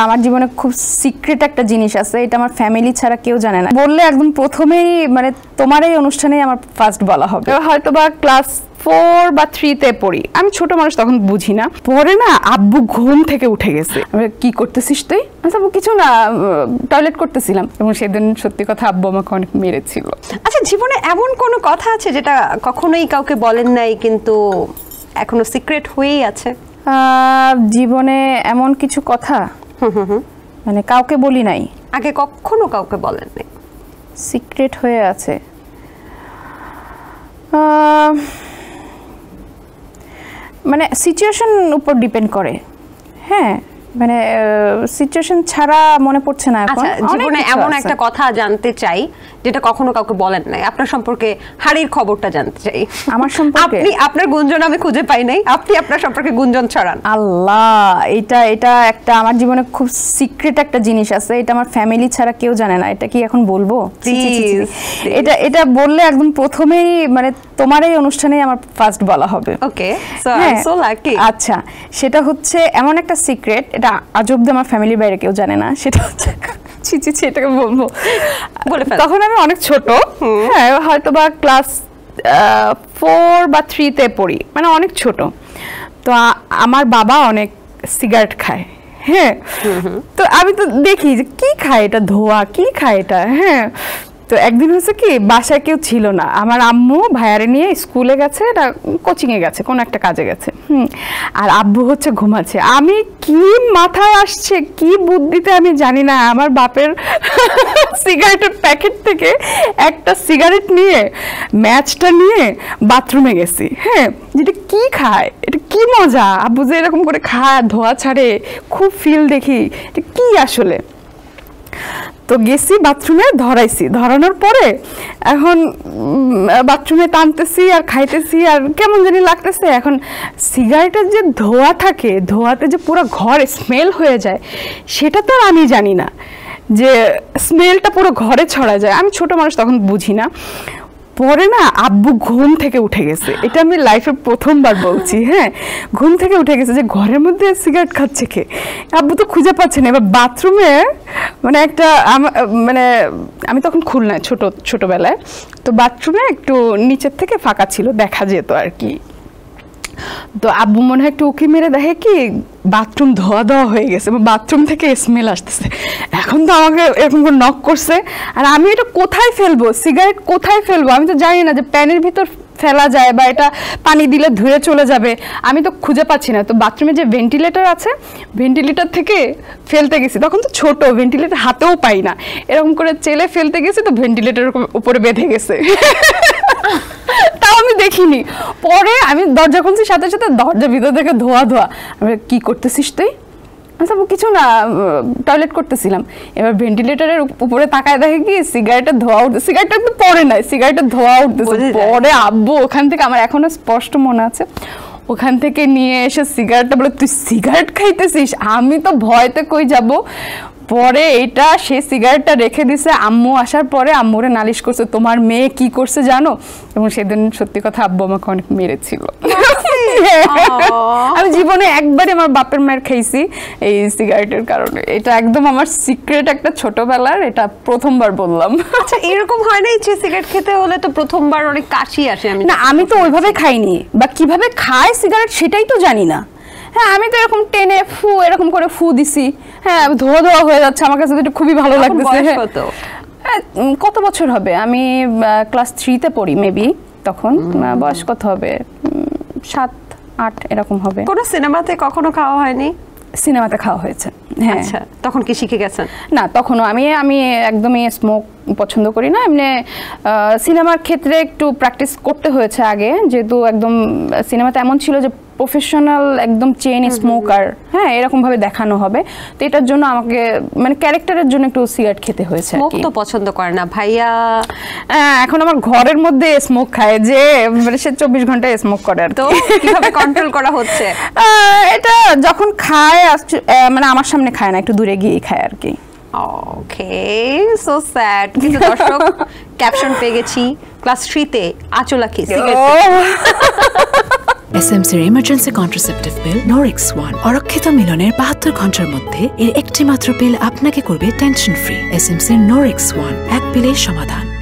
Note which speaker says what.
Speaker 1: আমার জীবনে খুব সিক্রেট একটা জিনিস আছে, এটা আমার ফ্যামিলি ছাড়া কেউ জানে না। বললে একদম প্রথমেই মানে তোমার এই অনুষ্ঠানেই আমার ফার্স্ট বলা হবে। হয়তো বা ক্লাস 4 বা 3 তে পড়ি, আমি ছোট মানুষ তখন বুঝি না। পরে না আব্বু ঘুম থেকে উঠে গেছে, কি করতেছিস তুই? আচ্ছা কিছু না, টয়লেট করতেছিলাম। এবং সেদিন সত্যি কথা আব্বু আমাকে অনেক মেরেছিল।
Speaker 2: আচ্ছা, জীবনে এমন কোনো কথা আছে যেটা কখনোই কাউকে বলেন নাই কিন্তু এখনো সিক্রেট হয়েই আছে?
Speaker 1: জীবনে এমন কিছু কথা মানে কাউকে বলি নাই,
Speaker 2: আগে কখনো কাউকে বলেন নাই,
Speaker 1: সিক্রেট হয়ে আছে। মানে সিচুয়েশন উপর ডিপেন্ড করে। হ্যাঁ, মানে সিচুয়েশন ছাড়া মনে পড়ছে না এখন।
Speaker 2: জীবনে এমন একটা কথা জানতে চাই যেটা কখনো কাউকে বলেন নাই, আপনার সম্পর্কে হাড়ির খবরটা জানতে চাই।
Speaker 1: আমার সম্পর্কে
Speaker 2: আপনার গুঞ্জন আমি খুঁজে পাই নাই, আপনি আপনার সম্পর্কে গুঞ্জন ছড়ান।
Speaker 1: আল্লাহ, এটা একটা আমার জীবনে খুব সিক্রেট একটা জিনিস আছে, এটা আমার ফ্যামিলি ছাড়া কেউ জানে না। এটা কি এখন বলবো? এটা বললে একদম প্রথমেই মানে তোমার এই অনুষ্ঠানেই আমার ফার্স্ট বলা হবে।
Speaker 2: Okay, so I am so lucky.
Speaker 1: আচ্ছা, সেটা হচ্ছে এমন একটা সিক্রেট, এটা আজ অব্দি আমার ফ্যামিলির বাইরে কেউ জানে না। সেটা হচ্ছে এটাকে বলবো, তখন আমি অনেক ছোট, হ্যাঁ হয়তো বা ক্লাস 4 বা 3 তে পড়ি, মানে অনেক ছোট। তো আমার বাবা অনেক সিগারেট খায়। হ্যাঁ, তো আমি তো দেখি যে কি খায় এটা, ধোয়া কি খায় এটা। হ্যাঁ, তো একদিন হচ্ছে কি, বাসায় কেউ ছিল না, আমার আম্মু ভাইয়ারে নিয়ে স্কুলে গেছে, এটা কোচিংয়ে গেছে, কোনো একটা কাজে গেছে। আর আব্বু হচ্ছে ঘুমাচ্ছে। আমি কি মাথায় আসছে, কি বুদ্ধিতে আমি জানি না, আমার বাপের সিগারেটের প্যাকেট থেকে একটা সিগারেট নিয়ে ম্যাচটা নিয়ে বাথরুমে গেছি। হ্যাঁ, যেটা কি খায়, এটা কি মজা, আব্বু যে এরকম করে খায়, ধোয়া ছাড়ে, খুব ফিল দেখি এটা কি আসলে। তো গেছি বাথরুমে, ধরানোর পরে এখন বাথরুমে টানতেছি আর খাইতেছি আর কেমন জানি লাগতেছে। এখন সিগারেটের যে ধোঁয়া থাকে, ধোঁয়াতে যে পুরো ঘর স্মেল হয়ে যায়, সেটা তো আমি জানি না যে স্মেলটা পুরো ঘরে ছড়া যায়। আমি ছোট মানুষ তখন বুঝি না। পরে না আব্বু ঘুম থেকে উঠে গেছে, এটা আমি লাইফে প্রথমবার বলছি। হ্যাঁ, ঘুম থেকে উঠে গেছে যে ঘরের মধ্যে সিগারেট খাচ্ছে কে। আব্বু তো খুঁজে পাচ্ছে না। এবার বাথরুমে মানে একটা মানে আমি তখন খুলনায় ছোটবেলায়, তো বাথরুমে একটু নিচের থেকে ফাঁকা ছিল, দেখা যেত আর কি। তো আব্বু মনে হয় একটু উকি মেরে দেখে কি বাথরুম ধোয়া হয়ে গেছে, বাথরুম থেকে স্মেল আসতেছে। এখন তো আমাকে এরকম করে নক করছে, আর আমি এটা কোথায় ফেলবো, সিগারেট কোথায় ফেলবো, আমি তো জানি না যে প্যানের ভিতর ফেলা যায় বা এটা পানি দিলে ধুয়ে চলে যাবে, আমি তো খুঁজে পাচ্ছি না। তো বাথরুমে যে ভেন্টিলেটর আছে, ভেন্টিলেটর থেকে ফেলতে গেছি, তখন তো ছোট ভেন্টিলেটর হাতেও পাই না, এরকম করে চেলে ফেলতে গেছি, তো ভেন্টিলেটরের উপরে বেঁধে গেছে। তাও আমি দেখিনি। পরে আমি দরজা খুলছি, সাথে সাথে দরজার ভিতর থেকে ধোয়া। আমি কি করতেছিস তুই? আচ্ছা কিছু না, টয়লেট করতেছিলাম। এবার ভেন্টিলেটরের উপরে তাকায় দেখে কি সিগারেটের ধোয়া উঠছে, সিগারেটটা একটু পরে নাই, সিগারেটের ধোয়া উঠতেছে। পরে আব্বু ওখান থেকে, আমার এখনো স্পষ্ট মনে আছে, ওখান থেকে নিয়ে এসে সিগারেটটা বলে, তুই সিগারেট খাইতেছিস? আমি তো ভয়তে কই যাব। পরে এটা সে সিগারেটটা রেখে দিছে। আম্মু আসার পরে আম্মুরে নালিশ করছে, তোমার মেয়ে কি করছে জানো? এবং সেদিন সত্যি কথা আব্বু আমাকে অনেক মেরেছিল। আমি জীবনে একবারই আমার বাপের মায়ের খাইছি এই সিগারেটের কারণে। এটা একদম আমার সিক্রেট একটা ছোটবেলার, এটা প্রথমবার বললাম।
Speaker 2: আচ্ছা, এরকম হয় না যে সিগারেট খেতে হলে তো প্রথমবার অনেক কাশি আসে?
Speaker 1: আমি তো ওইভাবে খাইনি, বা কিভাবে খায় সিগারেট সেটাই তো জানি না। হ্যাঁ, আমি তো এরকম টেনে এরকম করে ফু দিছি। হ্যাঁ, ধোয়া হয়ে যাচ্ছে, আমার কাছে তো খুবই ভালো লাগতেছে। কত বছর হবে, আমি ক্লাস 3 তে পড়ি মেবি, তখন বয়স কত হবে, 7-8 এরকম হবে।
Speaker 2: কোনো সিনেমাতে কখনো খাওয়া হয়নি?
Speaker 1: সিনেমাতে খাওয়া হয়েছে। হ্যাঁ।
Speaker 2: আচ্ছা, তখন কি শিখে গেছেন?
Speaker 1: না, তখনও আমি একদমই স্মোক পছন্দ করি না। এমনি সিনেমার ক্ষেত্রে একটু প্র্যাকটিস করতে হয়েছে আগে, যেহেতু একদম সিনেমাতে এমন ছিল যে প্রফেশনাল একদম চেইন স্মোকার, হ্যাঁ এরকম ভাবে দেখানো হবে। তো এটার জন্য আমাকে মানে ক্যারেক্টারের জন্য একটু সিগারেট খেতে হয়েছে।
Speaker 2: স্মোক তো পছন্দ করে না ভাইয়া?
Speaker 1: এখন আমার ঘরের মধ্যে স্মোক খায়, যে মানে সে 24 ঘন্টায় স্মোক করে। আর
Speaker 2: তো কিভাবে কন্ট্রোল করা হচ্ছে?
Speaker 1: এটা যখন খায় মানে আমার সামনে খায় না, একটু দূরে গিয়ে খায় আর কি।
Speaker 2: ওকে, সো স্যাড। কিন্তু দর্শক ক্যাপশন পেয়ে গেছি, ক্লাস 3 তে আঁচল আঁকি সিগারেট।
Speaker 3: এসএমসির emergency contraceptive pill Norex one অরক্ষিত মিলনের 72 ঘন্টার মধ্যে এর একটি মাত্র পিল আপনাকে করবে টেনশন ফ্রি। এসএমসির নোরেক্স ওয়ান, এক পিলের সমাধান।